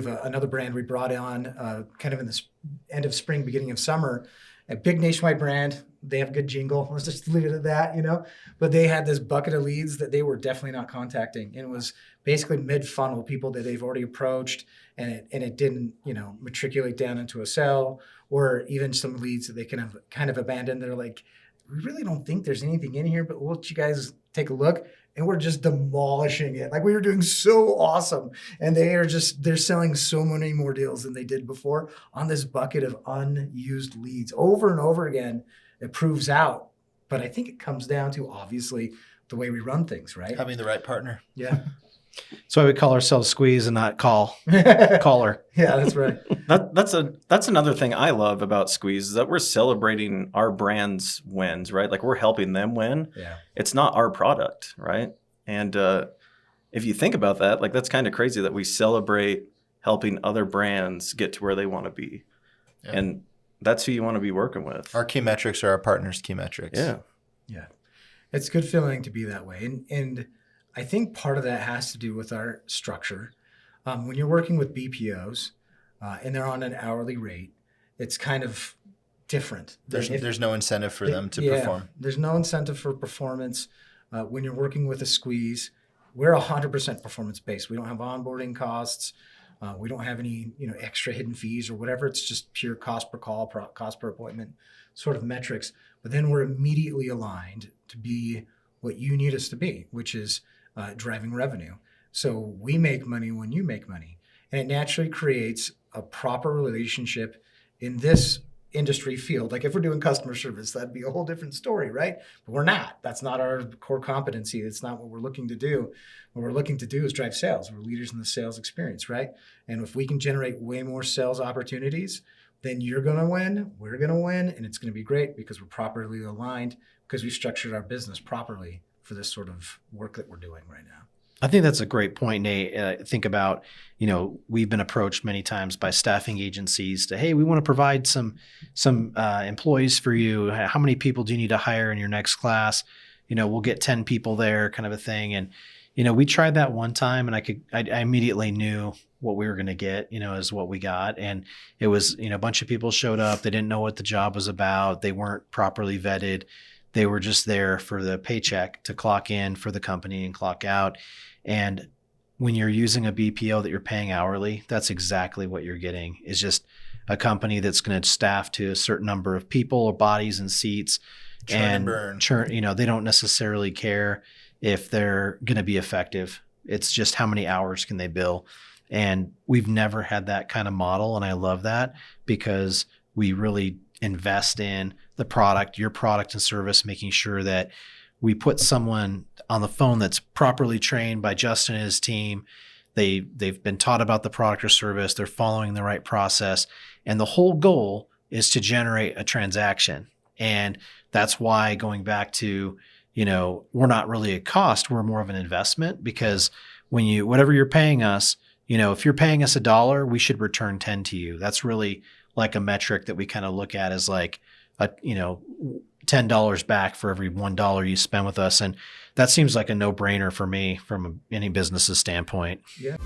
of another brand we brought on kind of in the end of spring, beginning of summer. A big nationwide brand. They have a good jingle. Let's just leave it at that, But they had this bucket of leads that they were definitely not contacting. And it was basically mid-funnel people that they've already approached, and it didn't, matriculate down into a sale, or even some leads that they kind of abandoned. They're like, we really don't think there's anything in here, but we'll let you guys take a look. And we're just demolishing it. Like, we were doing so awesome. And they're selling so many more deals than they did before on this bucket of unused leads over and over again. It proves out. But I think it comes down to, obviously, the way we run things, right? Having the right partner. Yeah. So we call ourselves Squeeze and not caller. Yeah, that's right. That's another thing I love about Squeeze, is that we're celebrating our brand's wins, right? Like, we're helping them win. Yeah. It's not our product, right? And if you think about that, like, that's kind of crazy that we celebrate helping other brands get to where they want to be. Yeah. And that's who you want to be working with. Our key metrics are our partners' key metrics. Yeah. Yeah. It's a good feeling to be that way. And I think part of that has to do with our structure. When you're working with BPOs and they're on an hourly rate, it's kind of different. There's no incentive for them to perform. There's no incentive for performance. When you're working with a Squeeze, we're 100% performance-based. We don't have onboarding costs. We don't have any extra hidden fees or whatever. It's just pure cost per call, cost per appointment sort of metrics. But then we're immediately aligned to be what you need us to be, which is driving revenue. So we make money when you make money. And it naturally creates a proper relationship in this industry field. Like, if we're doing customer service, that'd be a whole different story, right? But we're not. That's not our core competency. It's not what we're looking to do. What we're looking to do is drive sales. We're leaders in the sales experience, right? And if we can generate way more sales opportunities, then you're going to win, we're going to win, and it's going to be great because we're properly aligned, because we structured our business properly for this sort of work that we're doing right now. I think that's a great point, Nate. Think about, we've been approached many times by staffing agencies to, hey, we want to provide some employees for you. How many people do you need to hire in your next class? We'll get 10 people there, kind of a thing. And, we tried that one time, and I immediately knew what we were going to get, is what we got. And it was, a bunch of people showed up. They didn't know what the job was about. They weren't properly vetted. They were just there for the paycheck to clock in for the company and clock out. And when you're using a BPO that you're paying hourly, that's exactly what you're getting, is just a company that's going to staff to a certain number of people or bodies and seats. Churn and burn. They don't necessarily care if they're going to be effective. It's just how many hours can they bill. And we've never had that kind of model. And I love that, because we really invest in the product, your product and service, making sure that we put someone on the phone that's properly trained by Justin and his team. They've been taught about the product or service. They're following the right process. And the whole goal is to generate a transaction. And that's why, going back to, we're not really a cost, we're more of an investment, because whatever you're paying us, if you're paying us $1, we should return 10 to you. That's really like a metric that we kind of look at as like $10 back for every $1 you spend with us. And that seems like a no-brainer for me from any business's standpoint. Yeah.